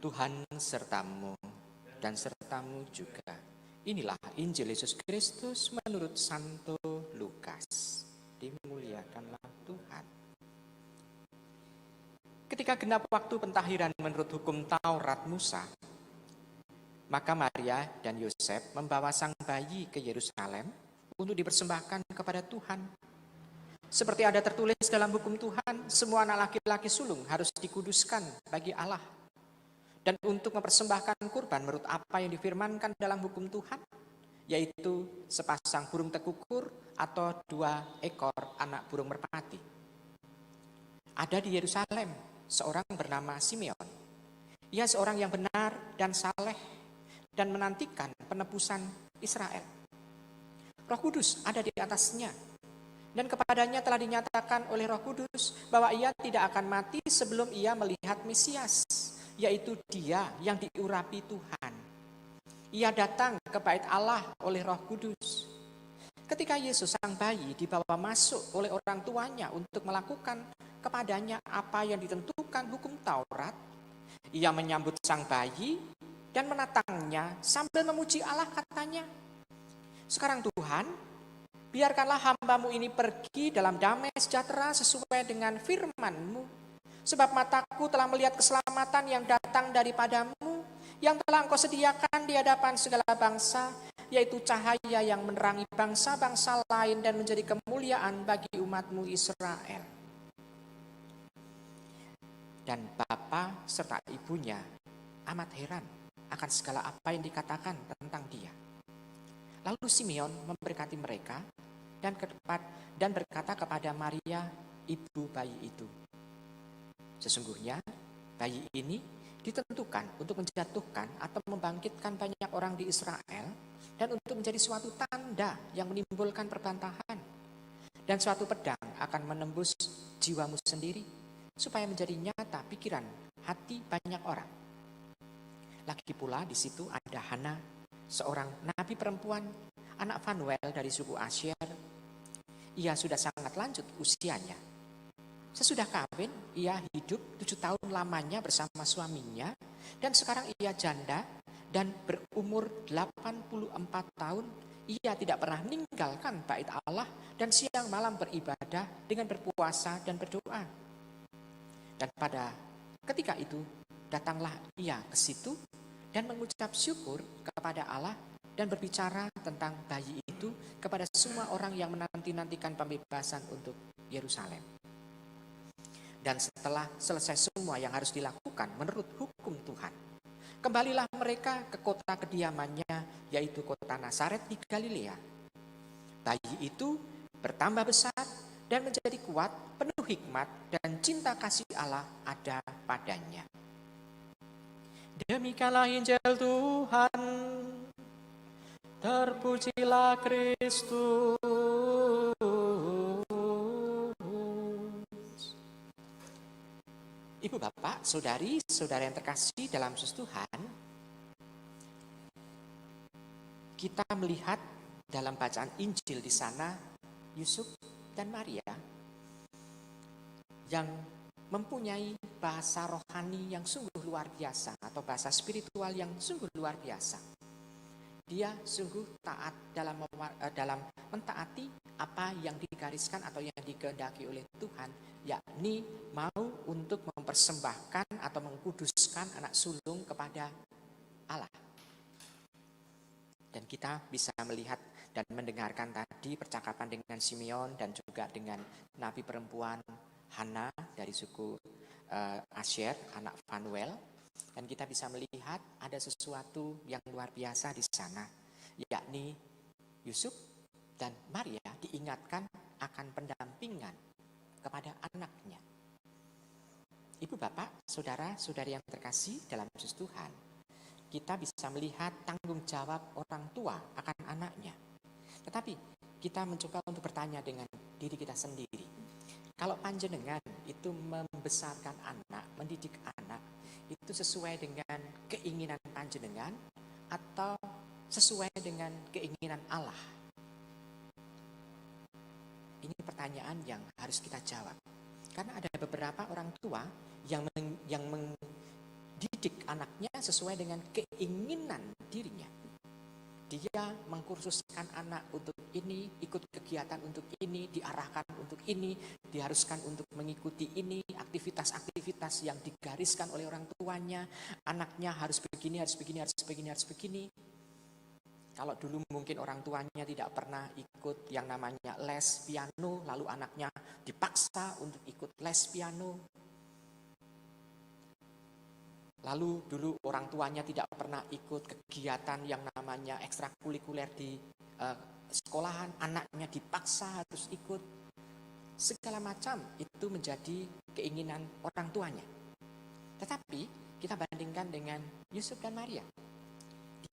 Tuhan sertamu dan sertamu juga. Inilah Injil Yesus Kristus menurut Santo Lukas. Dimuliakanlah Tuhan. Ketika genap waktu pentahiran menurut hukum Taurat Musa, maka Maria dan Yosef membawa sang bayi ke Yerusalem untuk dipersembahkan kepada Tuhan. Seperti ada tertulis dalam hukum Tuhan, semua anak laki-laki sulung harus dikuduskan bagi Allah. Dan untuk mempersembahkan kurban menurut apa yang difirmankan dalam hukum Tuhan, yaitu sepasang burung tekukur atau 2 ekor anak burung merpati. Ada di Yerusalem seorang bernama Simeon. Ia seorang yang benar dan saleh dan menantikan penebusan Israel. Roh Kudus ada di atasnya, dan kepadanya telah dinyatakan oleh Roh Kudus bahwa ia tidak akan mati sebelum ia melihat Mesias, yaitu Dia yang diurapi Tuhan. Ia datang ke bait Allah oleh Roh Kudus. Ketika Yesus sang bayi dibawa masuk oleh orang tuanya untuk melakukan kepadanya apa yang ditentukan hukum Taurat, ia menyambut sang bayi dan menatangnya sambil memuji Allah, katanya, "Sekarang Tuhan, biarkanlah hambamu ini pergi dalam damai sejahtera sesuai dengan firman-Mu. Sebab mataku telah melihat keselamatan yang datang daripadamu, yang telah Engkau sediakan di hadapan segala bangsa, yaitu cahaya yang menerangi bangsa-bangsa lain dan menjadi kemuliaan bagi umat-Mu Israel." Dan bapa serta ibunya amat heran akan segala apa yang dikatakan tentang dia. Lalu Simeon memberkati mereka dan berkata kepada Maria, ibu bayi itu, "Sesungguhnya bayi ini ditentukan untuk menjatuhkan atau membangkitkan banyak orang di Israel dan untuk menjadi suatu tanda yang menimbulkan perbantahan. Dan suatu pedang akan menembus jiwamu sendiri supaya menjadi nyata pikiran hati banyak orang." Lagi pula di situ ada Hana, seorang nabi perempuan, anak Fanuel dari suku Asyer. Ia sudah sangat lanjut usianya. Sesudah kawin, ia hidup 7 tahun lamanya bersama suaminya, dan sekarang ia janda dan berumur 84 tahun. Ia tidak pernah meninggalkan bait Allah dan siang malam beribadah dengan berpuasa dan berdoa. Dan pada ketika itu datanglah ia ke situ dan mengucap syukur kepada Allah dan berbicara tentang bayi itu kepada semua orang yang menanti-nantikan pembebasan untuk Yerusalem. Dan setelah selesai semua yang harus dilakukan menurut hukum Tuhan, kembalilah mereka ke kota kediamannya, yaitu kota Nazaret di Galilea. Bayi itu bertambah besar dan menjadi kuat, penuh hikmat, dan cinta kasih Allah ada padanya. Demikianlah Injil Tuhan. Terpujilah Kristus. Ibu bapak, saudari, saudara yang terkasih dalam Yesus Tuhan, kita melihat dalam bacaan Injil di sana Yusuf dan Maria yang mempunyai bahasa rohani yang sungguh luar biasa atau bahasa spiritual yang sungguh luar biasa. Dia sungguh taat dalam mentaati apa yang digariskan atau yang dikehendaki oleh Tuhan, yakni mau untuk mempersembahkan atau mengkuduskan anak sulung kepada Allah. Dan kita bisa melihat dan mendengarkan tadi percakapan dengan Simeon dan juga dengan nabi perempuan Hana dari suku Asyer, anak Fanuel. Dan kita bisa melihat ada sesuatu yang luar biasa di sana, yakni Yusuf dan Maria diingatkan akan pendampingan kepada anaknya. Ibu bapak, saudara, saudari yang terkasih dalam Yesus Tuhan, kita bisa melihat tanggung jawab orang tua akan anaknya. Tetapi kita mencoba untuk bertanya dengan diri kita sendiri. Kalau panjenengan itu membesarkan anak, mendidik anak, itu sesuai dengan keinginan panjenengan atau sesuai dengan keinginan Allah? Ini pertanyaan yang harus kita jawab. Karena ada beberapa orang tua yang mendidik mendidik anaknya sesuai dengan keinginan dirinya. Dia mengkursuskan anak untuk ini, ikut kegiatan untuk ini, diarahkan untuk ini, diharuskan untuk mengikuti ini, aktivitas-aktivitas yang digariskan oleh orang tuanya. Anaknya harus begini, harus begini, harus begini, harus begini. Kalau dulu mungkin orang tuanya tidak pernah ikut yang namanya les piano, lalu anaknya dipaksa untuk ikut les piano. Lalu dulu orang tuanya tidak pernah ikut kegiatan yang namanya ekstrakurikuler di sekolahan, anaknya dipaksa harus ikut. Segala macam itu menjadi keinginan orang tuanya. Tetapi kita bandingkan dengan Yusuf dan Maria.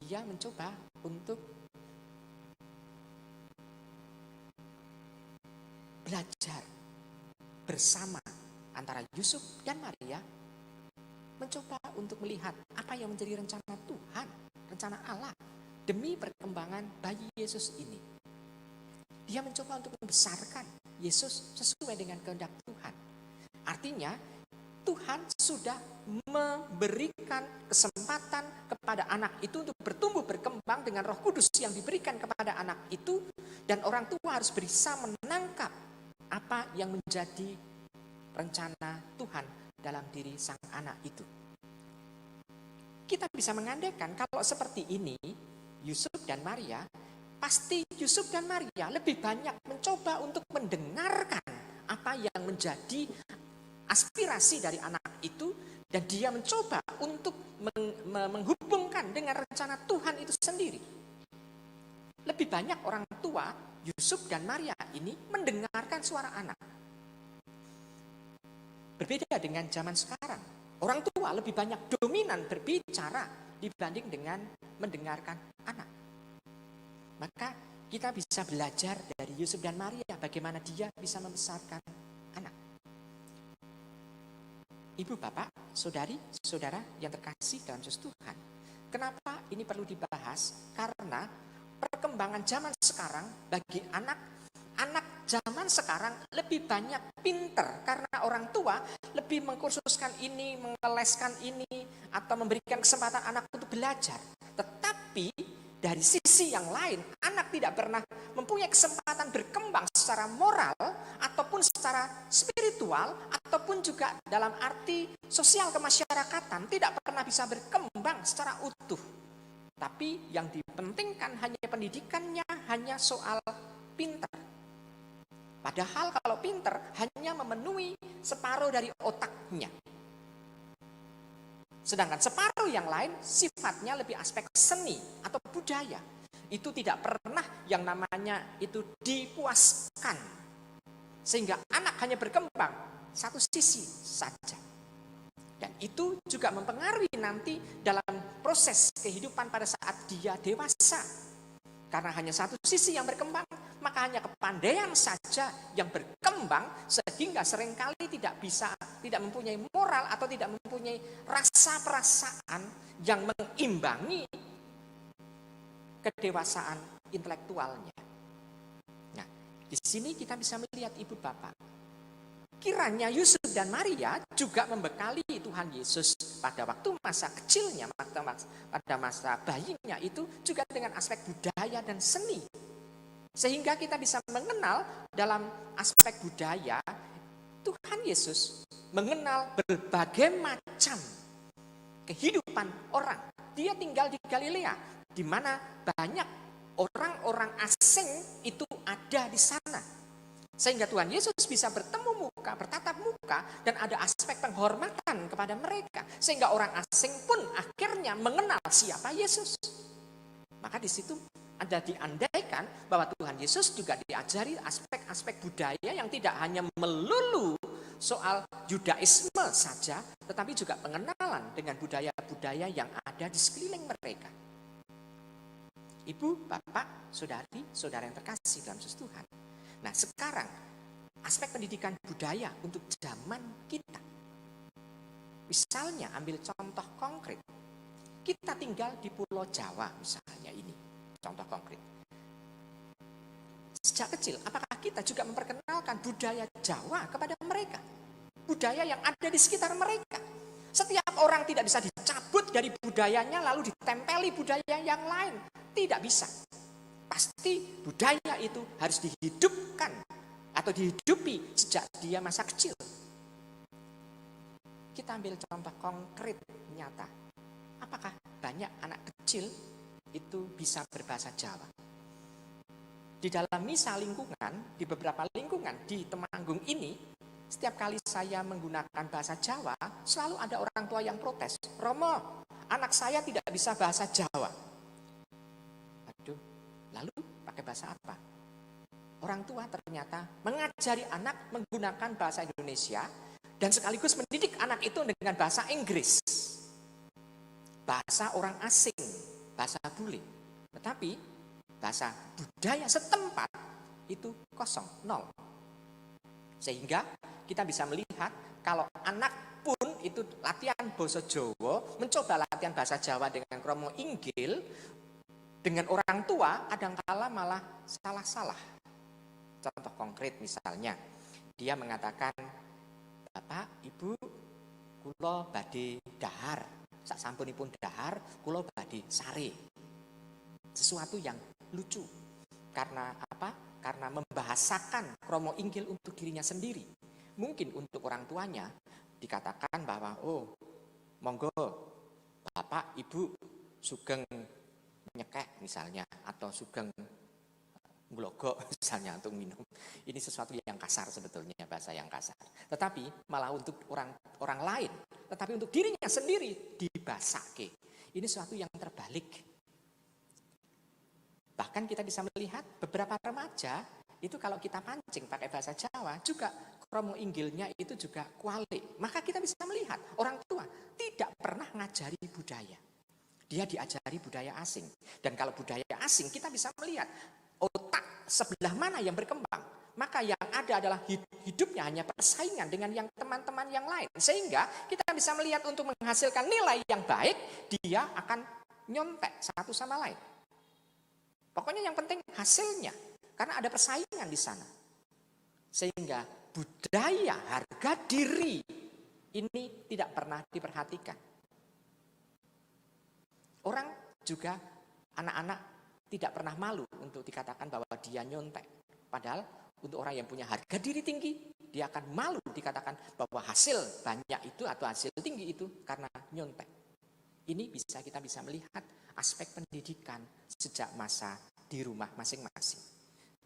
Dia mencoba untuk belajar bersama antara Yusuf dan Maria, mencoba untuk melihat apa yang menjadi rencana Tuhan, rencana Allah demi perkembangan bayi Yesus ini. Dia mencoba untuk membesarkan Yesus sesuai dengan kehendak Tuhan. Artinya Tuhan sudah memberikan kesempatan kepada anak itu untuk bertumbuh berkembang dengan Roh Kudus yang diberikan kepada anak itu, dan orang tua harus bisa menangkap apa yang menjadi rencana Tuhan dalam diri sang anak itu. Kita bisa mengandaikan kalau seperti ini Yusuf dan Maria, pasti Yusuf dan Maria lebih banyak mencoba untuk mendengarkan apa yang menjadi aspirasi dari anak itu, dan dia mencoba untuk menghubungkan dengan rencana Tuhan itu sendiri. Lebih banyak orang tua Yusuf dan Maria ini mendengarkan suara anak. Berbeda dengan zaman sekarang. Orang tua lebih banyak dominan berbicara dibanding dengan mendengarkan anak. Maka kita bisa belajar dari Yusuf dan Maria bagaimana dia bisa membesarkan anak. Ibu, bapak, saudari, saudara yang terkasih dalam Yesus Tuhan. Kenapa ini perlu dibahas? Karena perkembangan zaman sekarang bagi anak zaman sekarang lebih banyak pinter karena orang tua lebih mengkursuskan ini, mengeleskan ini, atau memberikan kesempatan anak untuk belajar. Tetapi dari sisi yang lain, anak tidak pernah mempunyai kesempatan berkembang secara moral ataupun secara spiritual ataupun juga dalam arti sosial kemasyarakatan, tidak pernah bisa berkembang secara utuh. Tapi yang dipentingkan hanya pendidikannya, hanya soal pinter. Padahal kalau pinter hanya memenuhi separuh dari otaknya. Sedangkan separuh yang lain sifatnya lebih aspek seni atau budaya. Itu tidak pernah yang namanya itu dipuaskan. Sehingga anak hanya berkembang satu sisi saja. Dan itu juga mempengaruhi nanti dalam proses kehidupan pada saat dia dewasa. Karena hanya satu sisi yang berkembang, maka hanya kepandaian saja yang berkembang, sehingga seringkali tidak mempunyai moral atau tidak mempunyai rasa perasaan yang mengimbangi kedewasaan intelektualnya. Nah, di sini kita bisa melihat ibu bapak, kiranya Yusuf dan Maria juga membekali Tuhan Yesus pada waktu masa kecilnya, pada masa bayinya itu juga dengan aspek budaya dan seni. Sehingga kita bisa mengenal dalam aspek budaya, Tuhan Yesus mengenal berbagai macam kehidupan orang. Dia tinggal di Galilea, di mana banyak orang-orang asing itu ada di sana. Sehingga Tuhan Yesus bisa bertemu muka, bertatap muka, dan ada aspek penghormatan kepada mereka. Sehingga orang asing pun akhirnya mengenal siapa Yesus. Maka di situ ada diandaikan bahwa Tuhan Yesus juga diajari aspek-aspek budaya yang tidak hanya melulu soal Yudaisme saja, tetapi juga pengenalan dengan budaya-budaya yang ada di sekeliling mereka. Ibu, bapak, saudari, saudara yang terkasih dalam Yesus Tuhan. Nah, sekarang aspek pendidikan budaya untuk zaman kita. Misalnya ambil contoh konkret. Kita tinggal di Pulau Jawa misalnya ini. Contoh konkret. Sejak kecil, apakah kita juga memperkenalkan budaya Jawa kepada mereka? Budaya yang ada di sekitar mereka. Setiap orang tidak bisa dicap dari budayanya lalu ditempeli budaya yang lain. Tidak bisa. Pasti budaya itu harus dihidupkan atau dihidupi sejak dia masa kecil. Kita ambil contoh konkret nyata. Apakah banyak anak kecil itu bisa berbahasa Jawa? Di dalam misa lingkungan, di beberapa lingkungan di Temanggung ini, setiap kali saya menggunakan bahasa Jawa, selalu ada orang tua yang protes. Romo, anak saya tidak bisa bahasa Jawa. Aduh, lalu pakai bahasa apa? Orang tua ternyata mengajari anak menggunakan bahasa Indonesia dan sekaligus mendidik anak itu dengan bahasa Inggris. Bahasa orang asing, bahasa bule. Tetapi bahasa budaya setempat itu kosong, nol. Sehingga kita bisa melihat kalau anak pun itu latihan basa Jawa, mencoba latihan bahasa Jawa dengan kromo inggil, dengan orang tua kadangkala malah salah-salah. Contoh konkret misalnya, dia mengatakan, Bapak, Ibu, kula badhe dahar, sak sampunipun dahar, kula badhe sare. Sesuatu yang lucu. Karena apa? Karena membahasakan kromo inggil untuk dirinya sendiri. Mungkin untuk orang tuanya dikatakan bahwa, oh, monggo Bapak, Ibu sugeng nyekek misalnya, atau sugeng glogok misalnya untuk minum. Ini sesuatu yang kasar sebetulnya, bahasa yang kasar. Tetapi malah untuk orang lain, tetapi untuk dirinya sendiri dibasake. Ini sesuatu yang terbalik. Bahkan kita bisa melihat beberapa remaja itu kalau kita pancing pakai bahasa Jawa juga kromo inggilnya itu juga kualik. Maka kita bisa melihat orang tua tidak pernah ngajari budaya. Dia diajari budaya asing. Dan kalau budaya asing kita bisa melihat otak sebelah mana yang berkembang. Maka yang ada adalah hidupnya hanya persaingan dengan yang teman-teman yang lain. Sehingga kita bisa melihat untuk menghasilkan nilai yang baik, dia akan nyontek satu sama lain. Pokoknya yang penting hasilnya, karena ada persaingan di sana. Sehingga budaya harga diri ini tidak pernah diperhatikan. Orang juga, anak-anak tidak pernah malu untuk dikatakan bahwa dia nyontek. Padahal untuk orang yang punya harga diri tinggi, dia akan malu dikatakan bahwa hasil banyak itu atau hasil tinggi itu karena nyontek. Ini kita bisa melihat aspek pendidikan sejak masa di rumah masing-masing.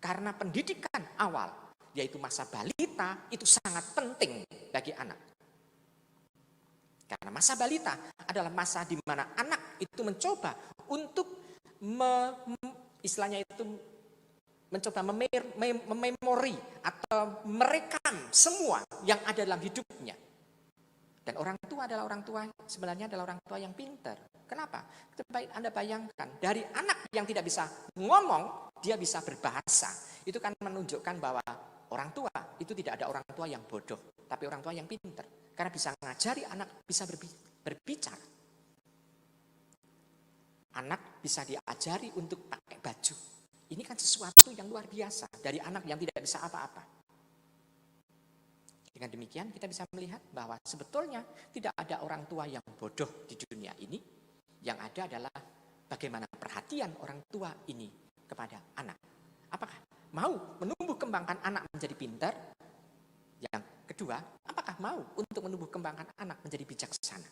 Karena pendidikan awal, yaitu masa balita, itu sangat penting bagi anak. Karena masa balita adalah masa di mana anak itu mencoba untuk istilahnya itu mencoba mememori atau merekam semua yang ada dalam hidupnya. Dan orang tua adalah orang tua, sebenarnya adalah orang tua yang pintar. Kenapa? Anda bayangkan, dari anak yang tidak bisa ngomong, dia bisa berbahasa. Itu kan menunjukkan bahwa orang tua itu tidak ada orang tua yang bodoh, tapi orang tua yang pintar. Karena bisa mengajari anak bisa berbicara. Anak bisa diajari untuk pakai baju. Ini kan sesuatu yang luar biasa dari anak yang tidak bisa apa-apa. Dengan demikian kita bisa melihat bahwa sebetulnya tidak ada orang tua yang bodoh di dunia ini. Yang ada adalah bagaimana perhatian orang tua ini kepada anak. Apakah mau menumbuh kembangkan anak menjadi pintar? Yang kedua, apakah mau untuk menumbuh kembangkan anak menjadi bijaksana?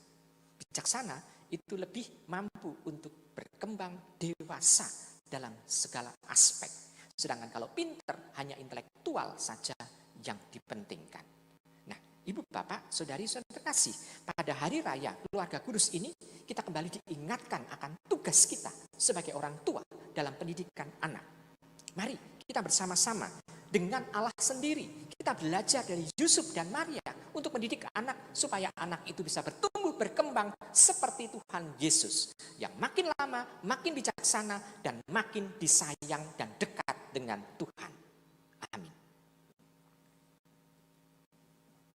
Bijaksana itu lebih mampu untuk berkembang dewasa dalam segala aspek. Sedangkan kalau pintar hanya intelektual saja yang dipentingkan. Ibu, Bapak, Saudari-saudari terkasih, pada hari raya keluarga kudus ini kita kembali diingatkan akan tugas kita sebagai orang tua dalam pendidikan anak. Mari kita bersama-sama dengan Allah sendiri, kita belajar dari Yusuf dan Maria untuk mendidik anak supaya anak itu bisa bertumbuh berkembang seperti Tuhan Yesus yang makin lama makin bijaksana dan makin disayang dan dekat dengan Tuhan